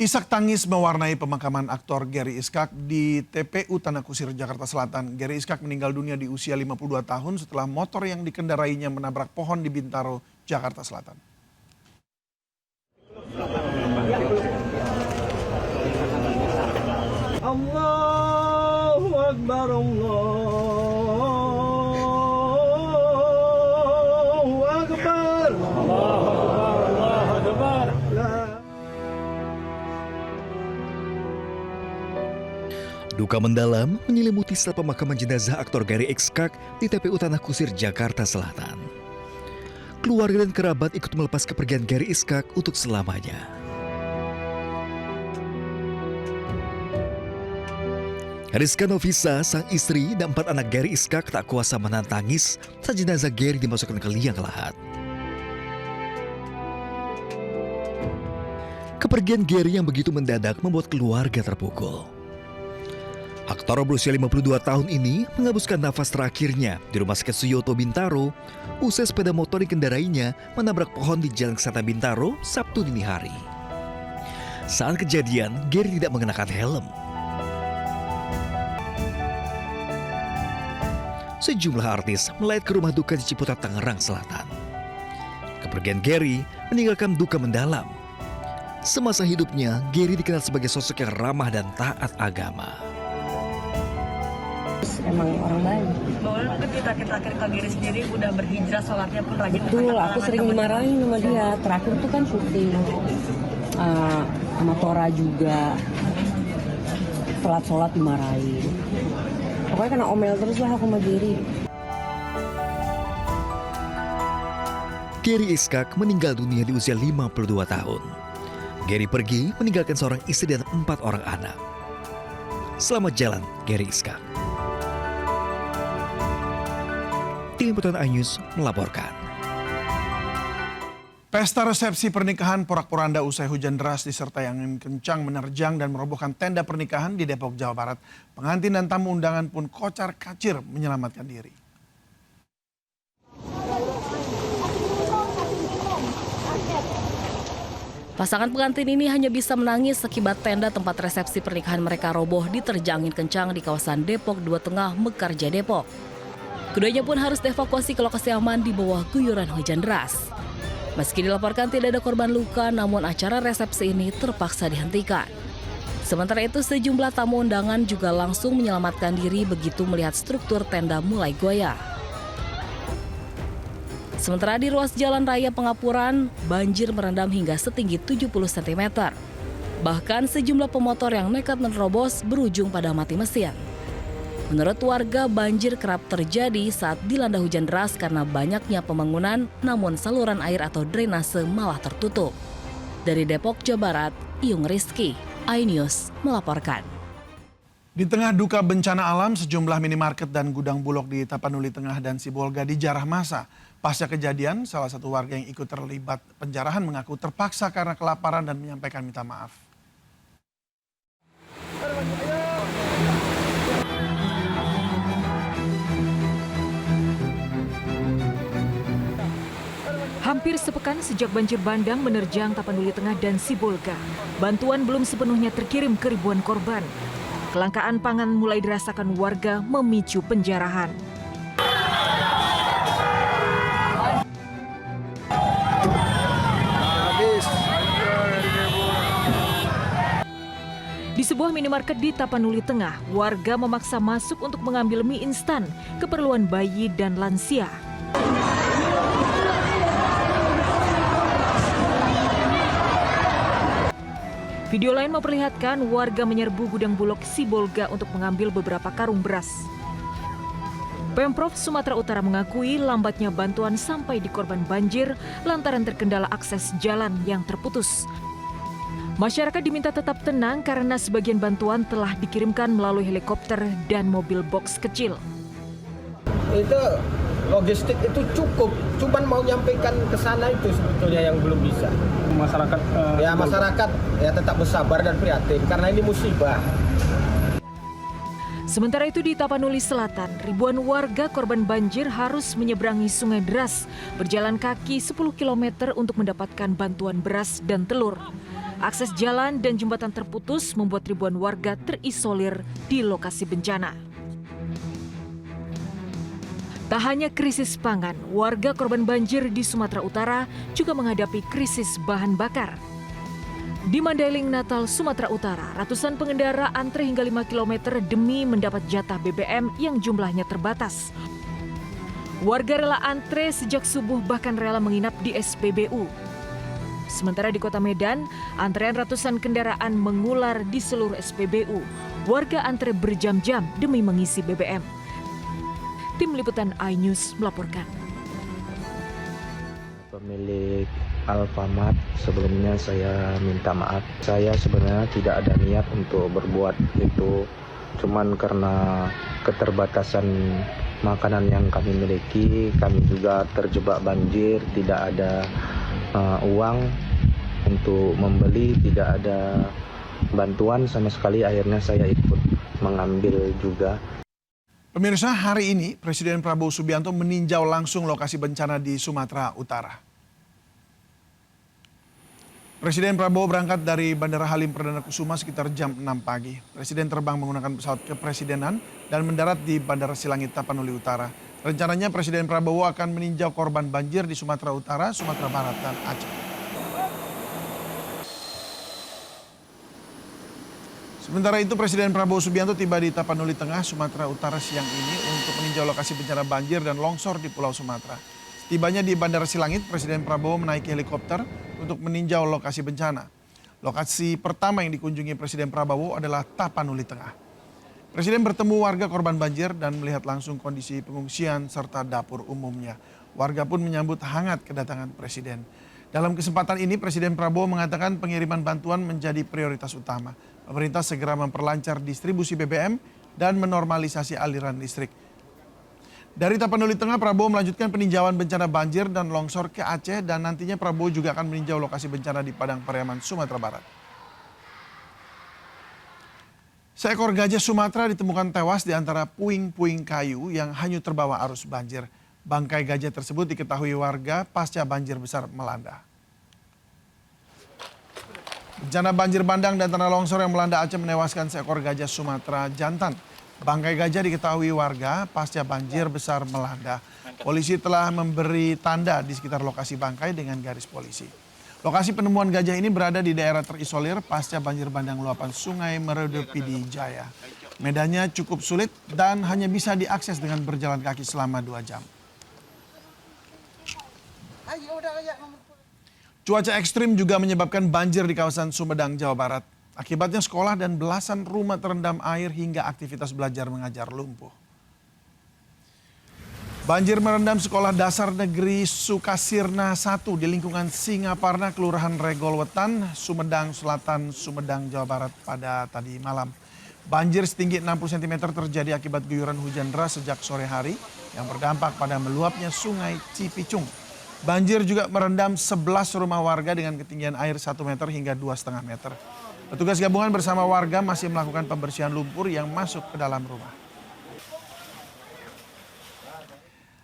Isak tangis mewarnai pemakaman aktor Gary Iskak di TPU Tanah Kusir, Jakarta Selatan. Gary Iskak meninggal dunia di usia 52 tahun setelah motor yang dikendarainya menabrak pohon di Bintaro, Jakarta Selatan. Allahu Akbar, Allahu Akbar, Allahu Akbar. Duka mendalam menyelimuti setelah pemakaman jenazah aktor Gary Iskak di TPU Tanah Kusir, Jakarta Selatan. Keluarga dan kerabat ikut melepas kepergian Gary Iskak untuk selamanya. Rizka Novisa, sang istri dan 4 anak Gary Iskak tak kuasa menahan tangis saat jenazah Gary dimasukkan ke liang lahat. Kepergian Gary yang begitu mendadak membuat keluarga terpukul. Aktor berusia 52 tahun ini menghabiskan nafas terakhirnya di Rumah Sakit Suyoto Bintaro usai sepeda motor dikendarainya menabrak pohon di Jalan Kesehatan Bintaro Sabtu dini hari. Saat kejadian, Gary tidak mengenakan helm. Sejumlah artis melayat ke rumah duka di Ciputat, Tangerang Selatan. Kepergian Gary meninggalkan duka mendalam. Semasa hidupnya, Gary dikenal sebagai sosok yang ramah dan taat agama. Emang orang baik. Bahwa terakhir Kak Gary sendiri udah berhijrah, sholatnya pun rajin. Betul, aku sering dimarahin sama dia. Terakhir tuh kan syuting sama Tora juga. Telat sholat dimarahin. Pokoknya kena omel terus lah aku sama Gary. Gary Iskak meninggal dunia di usia 52 tahun. Gary pergi meninggalkan seorang istri dan 4 orang anak. Selamat jalan, Gary Iskak. Tim Liputan iNews melaporkan. Pesta resepsi pernikahan porak-poranda usai hujan deras disertai angin kencang menerjang dan merobohkan tenda pernikahan di Depok, Jawa Barat. Pengantin dan tamu undangan pun kocar-kacir menyelamatkan diri. Pasangan pengantin ini hanya bisa menangis akibat tenda tempat resepsi pernikahan mereka roboh diterjang angin kencang di kawasan Depok 2 Tengah, Mekarja, Depok. Keduanya pun harus dievakuasi ke lokasi aman di bawah guyuran hujan deras. Meski dilaporkan tidak ada korban luka, namun acara resepsi ini terpaksa dihentikan. Sementara itu, sejumlah tamu undangan juga langsung menyelamatkan diri begitu melihat struktur tenda mulai goyah. Sementara di ruas Jalan Raya Pengapuran, banjir merendam hingga setinggi 70 cm. Bahkan sejumlah pemotor yang nekat menerobos berujung pada mati mesin. Menurut warga, banjir kerap terjadi saat dilanda hujan deras karena banyaknya pembangunan, namun saluran air atau drainase malah tertutup. Dari Depok, Jawa Barat, Iyung Rizky, iNews melaporkan. Di tengah duka bencana alam, sejumlah minimarket dan gudang Bulog di Tapanuli Tengah dan Sibolga dijarah massa. Pasca kejadian, salah satu warga yang ikut terlibat penjarahan mengaku terpaksa karena kelaparan dan menyampaikan minta maaf. Hampir sepekan sejak banjir bandang menerjang Tapanuli Tengah dan Sibolga, bantuan belum sepenuhnya terkirim ke ribuan korban. Kelangkaan pangan mulai dirasakan warga, memicu penjarahan. Di sebuah minimarket di Tapanuli Tengah, warga memaksa masuk untuk mengambil mie instan, keperluan bayi dan lansia. Video lain memperlihatkan warga menyerbu gudang Bulog Sibolga untuk mengambil beberapa karung beras. Pemprov Sumatera Utara mengakui lambatnya bantuan sampai di korban banjir lantaran terkendala akses jalan yang terputus. Masyarakat diminta tetap tenang karena sebagian bantuan telah dikirimkan melalui helikopter dan mobil box kecil. Itu logistik itu cukup, cuman mau nyampaikan ke sana itu sebetulnya yang belum bisa. Masyarakat ya tetap bersabar dan prihatin karena ini musibah. Sementara itu di Tapanuli Selatan, ribuan warga korban banjir harus menyeberangi sungai deras, berjalan kaki 10 km untuk mendapatkan bantuan beras dan telur. Akses jalan dan jembatan terputus membuat ribuan warga terisolir di lokasi bencana. Tak hanya krisis pangan, warga korban banjir di Sumatera Utara juga menghadapi krisis bahan bakar. Di Mandailing, Natal, Sumatera Utara, ratusan pengendara antre hingga 5 km demi mendapat jatah BBM yang jumlahnya terbatas. Warga rela antre sejak subuh bahkan rela menginap di SPBU. Sementara di Kota Medan, antrean ratusan kendaraan mengular di seluruh SPBU. Warga antre berjam-jam demi mengisi BBM. Tim Liputan iNews melaporkan. Pemilik Alfamart, sebelumnya saya minta maaf. Saya sebenarnya tidak ada niat untuk berbuat itu. Cuman karena keterbatasan makanan yang kami miliki, kami juga terjebak banjir, tidak ada uang untuk membeli, tidak ada bantuan sama sekali. Akhirnya saya ikut mengambil juga. Pemirsa, hari ini Presiden Prabowo Subianto meninjau langsung lokasi bencana di Sumatera Utara. Presiden Prabowo berangkat dari Bandara Halim Perdana Kusuma sekitar jam 6 pagi. Presiden terbang menggunakan pesawat kepresidenan dan mendarat di Bandara Silangit Tapanuli Utara. Rencananya Presiden Prabowo akan meninjau korban banjir di Sumatera Utara, Sumatera Barat, dan Aceh. Sementara itu Presiden Prabowo Subianto tiba di Tapanuli Tengah, Sumatera Utara siang ini untuk meninjau lokasi bencana banjir dan longsor di Pulau Sumatera. Setibanya di Bandara Silangit, Presiden Prabowo menaiki helikopter untuk meninjau lokasi bencana. Lokasi pertama yang dikunjungi Presiden Prabowo adalah Tapanuli Tengah. Presiden bertemu warga korban banjir dan melihat langsung kondisi pengungsian serta dapur umumnya. Warga pun menyambut hangat kedatangan Presiden. Dalam kesempatan ini Presiden Prabowo mengatakan pengiriman bantuan menjadi prioritas utama. Pemerintah segera memperlancar distribusi BBM dan menormalisasi aliran listrik. Dari Tapanuli Tengah, Prabowo melanjutkan peninjauan bencana banjir dan longsor ke Aceh dan nantinya Prabowo juga akan meninjau lokasi bencana di Padang Pariaman, Sumatera Barat. Seekor gajah Sumatera ditemukan tewas di antara puing-puing kayu yang hanyut terbawa arus banjir. Bangkai gajah tersebut diketahui warga pasca banjir besar melanda. Bencana banjir bandang dan tanah longsor yang melanda Aceh menewaskan seekor gajah Sumatera jantan. Bangkai gajah diketahui warga pasca banjir besar melanda. Polisi telah memberi tanda di sekitar lokasi bangkai dengan garis polisi. Lokasi penemuan gajah ini berada di daerah terisolir pasca banjir bandang luapan sungai Meredu Pidi Jaya. Medannya cukup sulit dan hanya bisa diakses dengan berjalan kaki selama 2 jam. Cuaca ekstrim juga menyebabkan banjir di kawasan Sumedang, Jawa Barat. Akibatnya sekolah dan belasan rumah terendam air hingga aktivitas belajar mengajar lumpuh. Banjir merendam sekolah dasar negeri Sukasirna 1 di lingkungan Singaparna, Kelurahan Regol Wetan, Sumedang Selatan, Sumedang, Jawa Barat pada tadi malam. Banjir setinggi 60 cm terjadi akibat guyuran hujan deras sejak sore hari yang berdampak pada meluapnya sungai Cipicung. Banjir juga merendam 11 rumah warga dengan ketinggian air 1 meter hingga 2,5 meter. Petugas gabungan bersama warga masih melakukan pembersihan lumpur yang masuk ke dalam rumah.